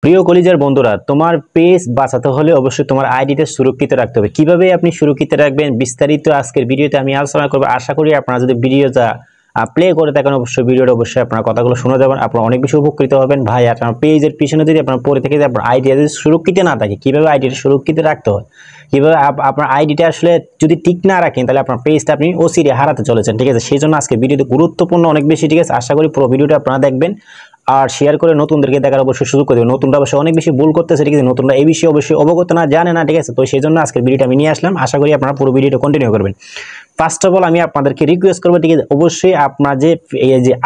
প্রিয় কলিজার বন্ধুরা, তোমার পেজ বাঁচাতে হলে অবশ্যই তোমার আইডিটা সুরক্ষিত রাখতে হবে। কিভাবে আপনি সুরক্ষিত রাখবেন বিস্তারিত আজকের ভিডিওতে আমি আলোচনা করব। আশা করি আপনারা যদি ভিডিওটা প্লে করে থাকেন অবশ্যই ভিডিওটা অবশ্যই আপনার কথাগুলো শুনে যাবেন, আপনারা অনেক বেশি উপকৃত হবেন। ভাই, আপনার পেজের পিছনে যদি আপনার পড়ে থেকে আপনার আইডিয়া যদি সুরক্ষিত না থাকে, কিভাবে আইডিটা সুরক্ষিত রাখতে হয়, কিভাবে আপনার আইডিটা আসলে যদি ঠিক না রাখেন তাহলে আপনার পেজটা আপনি অচিরে হারাতে চলেছেন। ঠিক আছে, সেই জন্য আজকে ভিডিওতে গুরুত্বপূর্ণ অনেক বেশি। ঠিক আছে, আশা করি পুরো ভিডিওটা আপনারা দেখবেন আর শেয়ার করে নতুনদেরকে দেখার অবশ্যই সুযোগ করে দেবেন। নতুনরা অবশ্যই অনেক বেশি ভুল করতেছে, ঠিক আছে, নতুনরা এই বিষয়ে অবশ্যই অবগত না, জানে না। ঠিক আছে, তো সেই জন্য আজকের ভিডিওটা আমি নিয়ে আসলাম। আশা করি আপনারা পুরো ভিডিওটা কন্টিনিউ করবেন। ফার্স্ট অফ অল আমি আপনাদেরকে রিকোয়েস্ট করবো, ঠিক আছে, অবশ্যই আপনার যে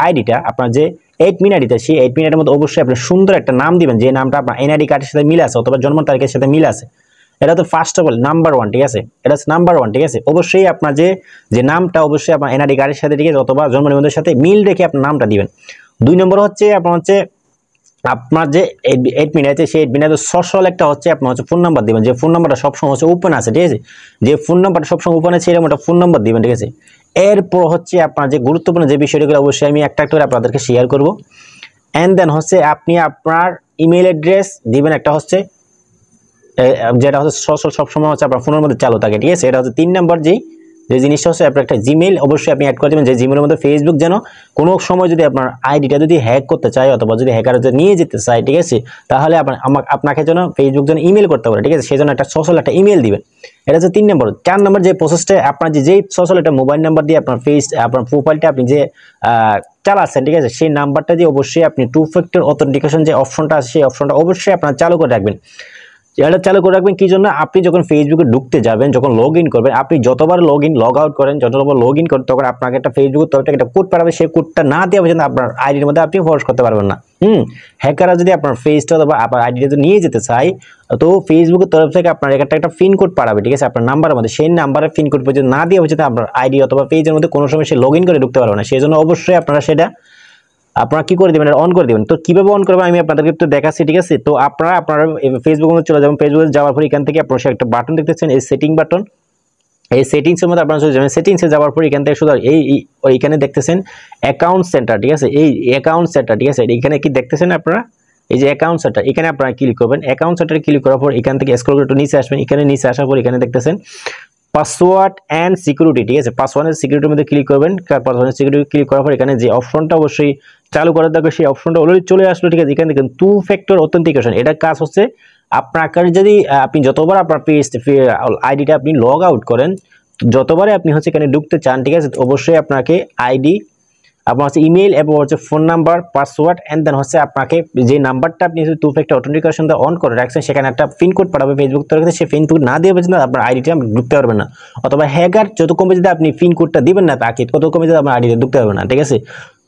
আইডিটা, আপনার যে 8 মিনিটটা, সেই 8 মিনিটের মধ্যে অবশ্যই আপনি সুন্দর একটা নাম দিবেন, যে নামটা আপনার এনআইডি কার্ডের সাথে মিলে আছে অথবা জন্ম তারিখের সাথে মিলে আছে। এটা তো ফার্স্ট অফ অল নাম্বার 1। ঠিক আছে, এটা হচ্ছে নাম্বার 1। ঠিক আছে, অবশ্যই আপনার যে নামটা অবশ্যই আপনার এনআইডি কার্ডের সাথে, ঠিক আছে, অথবা জন্ম নিবন্ধনের সাথে মিল রেখে আপনার নামটা দিবেন। 2 নম্বর হচ্ছে আপনার যে 8 মিনিট আছে, সেই 8 মিনিটে সোশ্যাল একটা হচ্ছে আপনার হচ্ছে ফোন নাম্বার দিবেন, যে ফোন নাম্বারটা সবসময় হচ্ছে ওপেন আছে। ঠিক আছে, যে ফোন নাম্বারটা সবসময় ওপেন আছে এরকম একটা ফোন নাম্বার দিবেন। ঠিক আছে, এরপর হচ্ছে আপনার যে গুরুত্বপূর্ণ যে বিষয়গুলো অবশ্যই আমি একটা করে আপনাদেরকে শেয়ার করব। এন্ড দেন হচ্ছে আপনি আপনার ইমেল অ্যাড্রেস দিবেন, একটা হচ্ছে যেটা হচ্ছে সোশ্যাল সবসময় হচ্ছে আপনার ফোনের মধ্যে চালু থাকে। ঠিক আছে, এটা হচ্ছে 3 নম্বর যে জিনিসটা হচ্ছে আপনার একটা জিমেইল অবশ্যই আপনি অ্যাড করে দেবেন, যে জিমেইলের মধ্যে ফেসবুক যেন কোনো সময় যদি আপনার আইডিটা যদি হ্যাক করতে চায় অথবা যদি হ্যাকার যদি নিয়ে যেতে চায়, ঠিক আছে, তাহলে আপনাকে যেন ফেসবুক যেন ইমেল করতে পারে। ঠিক আছে, সেই জন্য একটা সোশ্যাল একটা ইমেল দিবেন। এটা হচ্ছে 3 নম্বর। 4 নম্বর যে প্রসেসটা আপনার যেই সোশ্যাল একটা মোবাইল নাম্বার দিয়ে আপনার আপনার প্রোফাইলটা আপনি যে চালাচ্ছেন, ঠিক আছে, সেই নাম্বারটা দিয়ে অবশ্যই আপনি 2 ফ্যাক্টর অথেন্টিকেশন যে অপশনটা আছে সেই অপশনটা অবশ্যই আপনার চালু করে রাখবেন। এটা চালু করে রাখবেন কি জন্য? আপনি যখন ফেসবুকে ঢুকতে যাবেন, যখন লগ ইন করবেন, আপনি যতবার লগ আউট করেন, যতবার লগ ইন করেন, তখন আপনাকে একটা ফেসবুকের তরফ থেকে একটা কোড পাঠাবে। সেই কোডটা না দেওয়া পর্যন্ত আপনার আইডির মধ্যে আপনি প্রবেশ করতে পারবেন না। হ্যাকাররা যদি আপনার ফেসটা অথবা আপনার আইডিটা নিয়ে যেতে চায়, তো ফেসবুকের তরফ থেকে আপনার একটা পিন কোড পাঠাবে। ঠিক আছে, আপনার নাম্বারের মধ্যে, সেই নাম্বারের পিন কোড পর্যন্ত না দেওয়া পর্যন্ত আপনার আইডি অথবা পেজের মধ্যে কোনো সময় সে লগ ইন করে ঢুকতে পারবে না। সেই জন্য অবশ্যই আপনারা কি করে দিবেন, এটা অন করে দিবেন। তো কিভাবে অন করবেন আমি আপনাদেরকে একটু দেখাচ্ছি। ঠিক আছে, তো আপনারা ফেসবুকের মধ্যে চলে যাবেন। ফেসবুকে যাওয়ার পর এখান থেকে আপনারা একটা বাটন দেখতেছেন, এই সেটিং বাটন। এই সেটিংসের মধ্যে আপনারা চলে যাবেন। সেটিংসে যাওয়ার পর এখান থেকে শুধু এইখানে দেখতেছেন অ্যাকাউন্ট সেন্টার। ঠিক আছে, এই অ্যাকাউন্ট সেন্টার। ঠিক আছে, এখানে কি দেখতেছেন আপনারা, এই যে অ্যাকাউন্ট সেন্টার, এখানে আপনারা ক্লিক করবেন। অ্যাকাউন্ট সেন্টারে ক্লিক করার পর এখান থেকে স্ক্রল করে একটু নিচে আসবেন। এখানে নিচে আসার পর এখানে দেখতেছেন পাসওয়ার্ড এন্ড সিকিউরিটি। ঠিক আছে, পাসওয়ার্ড এন্ড সিকিউরিটির মধ্যে ক্লিক করবেন। পাসওয়ার্ড এন্ড সিকিউরিটি ক্লিক করার পর এখানে যে অপশনটা অবশ্যই চালু করা থাকবে সেই অপশনটা অলরেডি চলে আসলো। ঠিক আছে, এখানে দেখেন 2 ফ্যাক্টর অথেন্টিকেশন। এটা কাজ হচ্ছে আপনার যদি আপনি যতবার আপনার আইডিটা আপনি লগ আউট করেন, যতবারে আপনি হচ্ছে এখানে ঢুকতে চান, ঠিক আছে, অবশ্যই আপনাকে আইডি, আপনার হচ্ছে ইমেল এবং হচ্ছে phone number, password and then হচ্ছে আপনাকে যে নাম্বারটা আপনি 2 ফ্যাক্টর অথেন্টিকেশন অন করে রাখছেন সেখানে একটা পিন কোড পাঠাবে ফেসবুক তরফ থেকে। সেই পিন কোড না দিয়ে পর্যন্ত আপনার আইডিটা ঢুকতে পারবেন না, অথবা হ্যাকার যত কমে যদি আপনি পিন কোডটা দিবেন না তাকে, তত কমে যদি আপনার আইডিটা ঢুকতে পারবেন না। ঠিক আছে,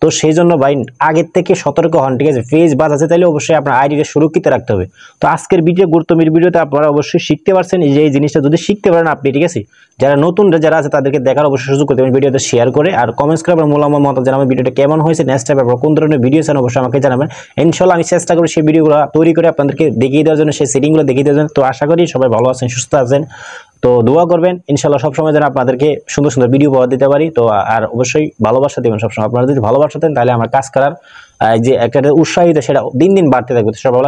তো সেই জন্য ভাই আগের থেকে সতর্ক হন। ঠিক আছে, ফেস বাঁচাতে চাইলে অবশ্যই আপনার আইডিটা সুরক্ষিত রাখতে হবে। তো আজকের গুরুত্বপূর্ণ ভিডিওতে আপনারা অবশ্যই শিখতে পারছেন এই জিনিসটা যদি শিখতে পারেন আপনি। ঠিক আছে, যারা নতুন যারা আছে তাদেরকে দেখার অবশ্যই সুযোগ করতে পারেন। ভিডিওতে শেয়ার করে আর কমেন্টস করে আপনার মূল্যবান মতামত জানাবেন। ভিডিওটা কেমন হয়েছে, নেক্সট টাইম আপনারা কোন ধরনের ভিডিও চান অবশ্যই আমাকে জানাবেন। ইনশাআল্লাহ আমি চেষ্টা করি সেই ভিডিওগুলো তৈরি করে আপনাদেরকে দেখিয়ে দেওয়ার জন্য, সেই সেটিংগুলো দেখিয়ে দেওয়ার জন্য। তো আশা করি সবাই ভালো আছেন, সুস্থ আছেন। তো দোয়া করবেন ইনশাআল্লাহ সবসময় যেন আপনাদেরকে সুন্দর সুন্দর ভিডিও পাওয়া দিতে পারি। তো আর অবশ্যই ভালোবাসা দেবেন সবসময়। আপনারা যদি ভালোবাসা দেন তাহলে আমার কাজ করার যে একটা উৎসাহিত সেটা দিন দিন বাড়তে থাকবে। সবাই